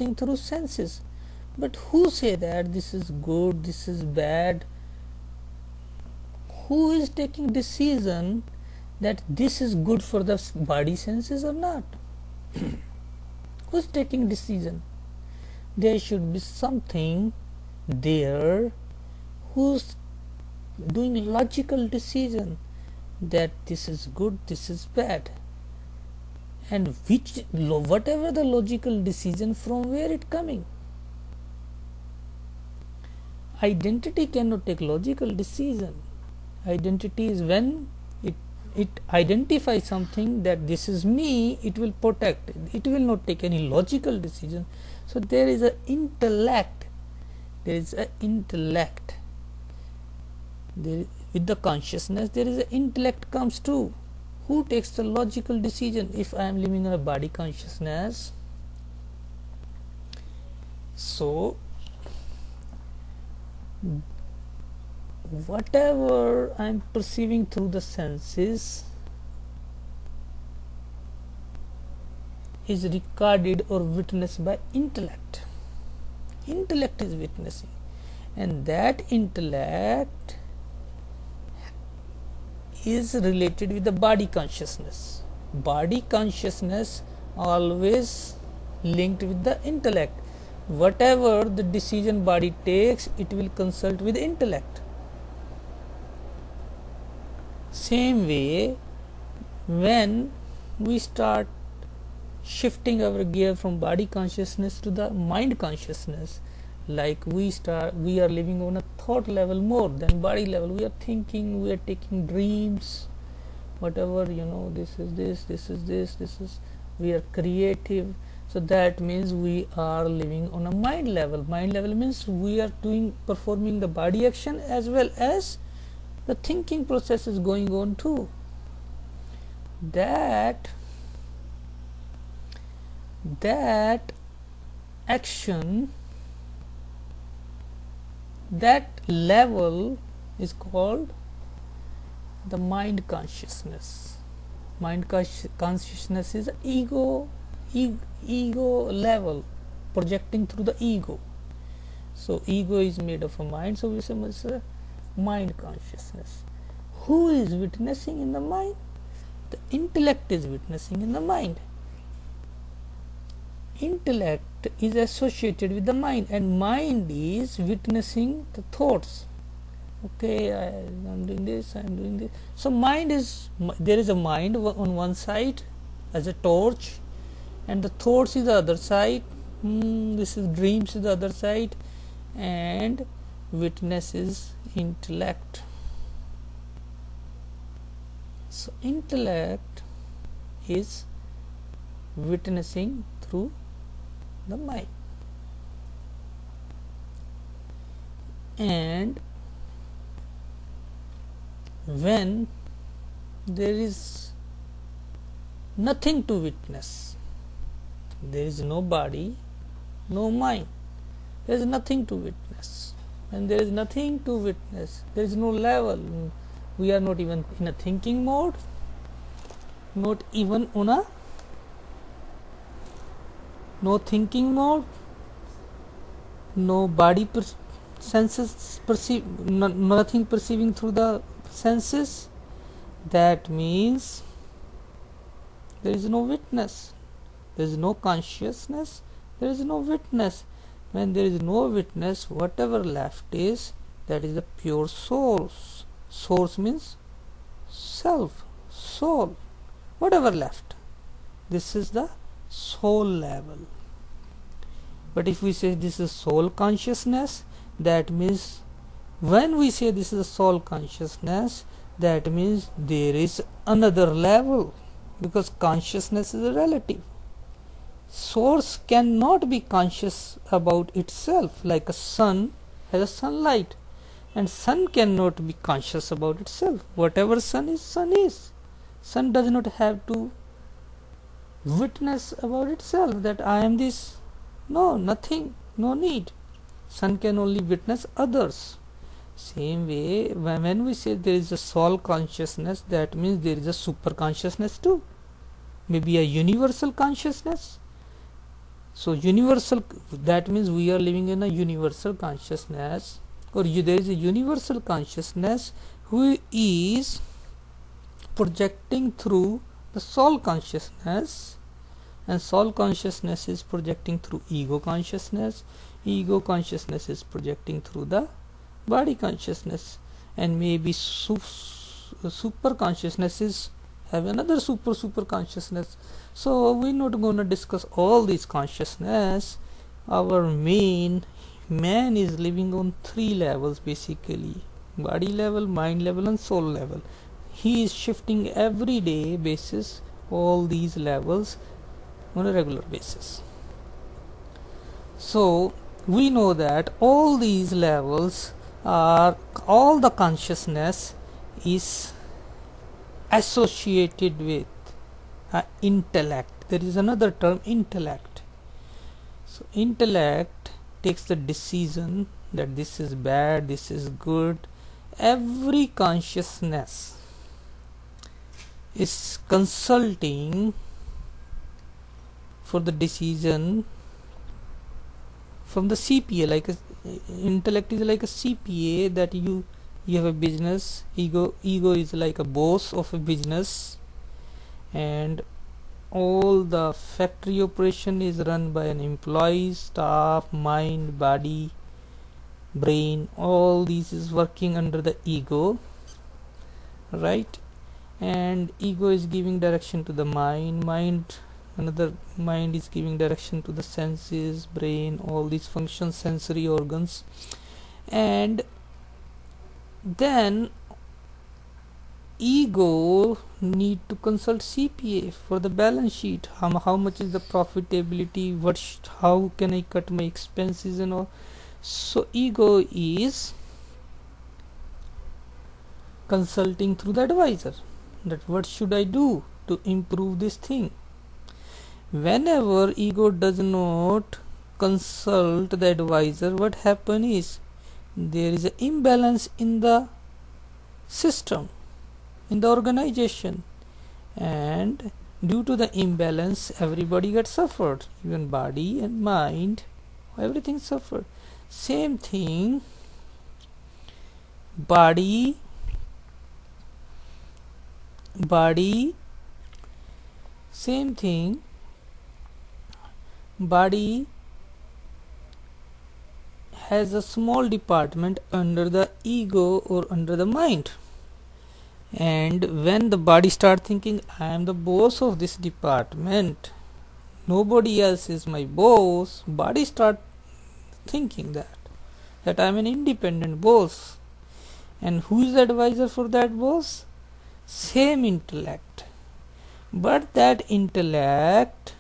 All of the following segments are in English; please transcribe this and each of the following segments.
something through senses. But who say that this is good, this is bad? Who is taking decision that this is good for the body senses or not? Who's taking decision? There should be something there who's doing logical decision that this is good, this is bad, and whatever the logical decision, from where it coming. Identity cannot take logical decision. Identity is when it identifies something that this is me, it will protect. It will not take any logical decision. So there is an intellect. There is an intellect. With the consciousness, there is an intellect comes too. Who takes the logical decision? If I am living in a body consciousness, so whatever I am perceiving through the senses is recorded or witnessed by intellect. Intellect is witnessing, and that intellect is related with the body consciousness. Body consciousness always linked with the intellect. Whatever the decision body takes, it will consult with intellect. Same way, when we start shifting our gear from body consciousness to the mind consciousness, like we are living on a thought level more than body level. We are thinking, we are taking dreams, whatever, this is this, this is this, this is, we are creative. So that means we are living on a mind level. Mind level means we are performing the body action as well as the thinking process is going on too. That action, that level is called the mind consciousness. Mind consciousness is ego level, projecting through the ego. So ego is made of a mind, so we say it's a mind consciousness. Who is witnessing in the mind? The intellect is witnessing in the mind. Intellect is associated with the mind, and mind is witnessing the thoughts. Okay, I am doing this, I am doing this. So mind is, there is a mind on one side as a torch, and the thoughts is the other side. This is dreams is the other side, and witness is intellect. So intellect is witnessing through the mind, and when there is nothing to witness, there is no body, no mind, there is nothing to witness. When there is nothing to witness, there is no level. We are not even in a thinking mode, not even on a no thinking mode, no body senses nothing perceiving through the senses. That means there is no witness, there is no consciousness, there is no witness. When there is no witness, whatever left is, that is the pure source. Source means self, soul, whatever left. This is the soul level. But if we say this is soul consciousness, that means when we say this is soul consciousness, that means there is another level, because consciousness is a relative. Source cannot be conscious about itself, like a sun has a sunlight, and sun cannot be conscious about itself. Whatever sun is, sun is. Sun does not have to witness about itself that I am this. No, nothing, no need. Sun can only witness others. Same way, when we say there is a soul consciousness, that means there is a super consciousness too. Maybe a universal consciousness. So universal, that means we are living in a universal consciousness, or there is a universal consciousness who is projecting through the soul consciousness, and soul consciousness is projecting through ego consciousness is projecting through the body consciousness, and maybe super consciousnesses have another super consciousness. So we're not going to discuss all these consciousness. Our man is living on 3 levels basically: body level, mind level, and soul level. He is shifting every day basis all these levels on a regular basis. So we know that all these levels are, all the consciousness is associated with intellect. There is another term, intellect. So intellect takes the decision that this is bad, this is good. Every consciousness is consulting for the decision from the CPA. Like intellect is like a CPA, that you have a business. Ego is like a boss of a business, and all the factory operation is run by an employee, staff, mind, body, brain. All these is working under the ego, right? And ego is giving direction to the mind, another mind is giving direction to the senses, brain, all these functions, sensory organs. And then ego need to consult CPA for the balance sheet. How much is the profitability, how can I cut my expenses and all. So ego is consulting through the advisor, that what should I do to improve this thing. Whenever ego does not consult the advisor, what happens is there is an imbalance in the system, in the organization, and due to the imbalance everybody gets suffered, even body and mind, everything suffered. Same thing, body same thing, body has a small department under the ego or under the mind, and when the body start thinking I am the boss of this department, nobody else is my boss, body start thinking that I am an independent boss. And who is the advisor for that boss? Same intellect. But that intellect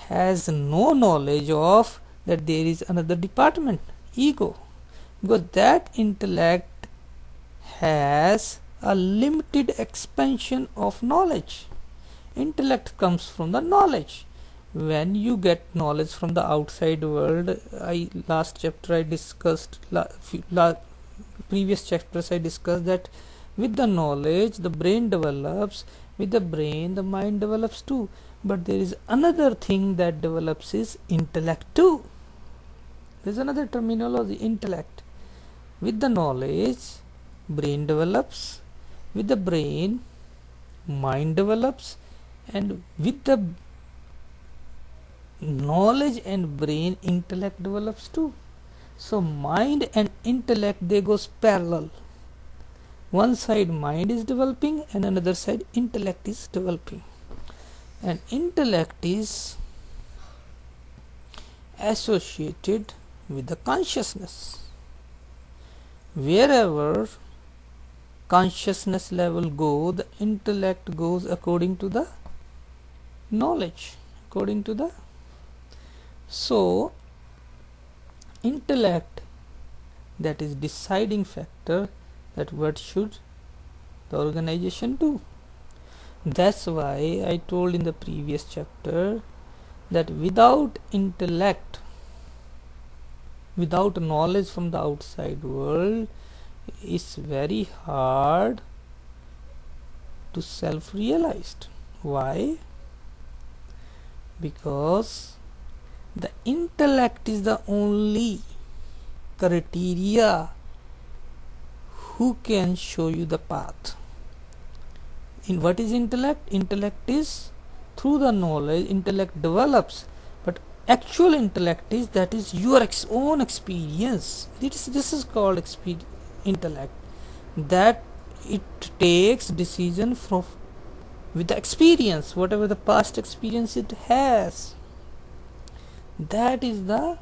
has no knowledge of that there is another department, ego, because that intellect has a limited expansion of knowledge. Intellect comes from the knowledge. When you get knowledge from the outside world, last chapter I discussed, previous chapters I discussed that with the knowledge the brain develops, with the brain the mind develops too. But there is another thing that develops is intellect too. There is another terminology, intellect. With the knowledge brain develops, with the brain mind develops, and with the knowledge and brain intellect develops too. So mind and intellect, they goes parallel. One side mind is developing and another side intellect is developing, and intellect is associated with the consciousness. Wherever consciousness level go, the intellect goes according to the knowledge, according to the. So intellect, that is deciding factor, that what should the organization do. That's why I told in the previous chapter that without intellect, without knowledge from the outside world, it's very hard to self-realized. Why? because the intellect is the only criteria who can show you the path. In what is intellect? Intellect is through the knowledge intellect develops, but actual intellect is that is your own experience. This is called intellect, that it takes decision from with the experience, whatever the past experience it has. That is the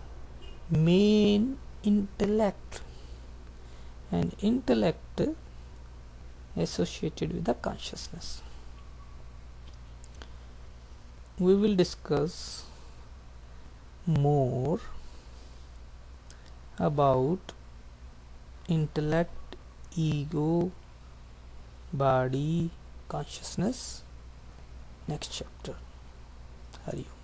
main intellect, and intellect associated with the consciousness. We will discuss more about intellect, ego, body, consciousness next chapter. Hari Om.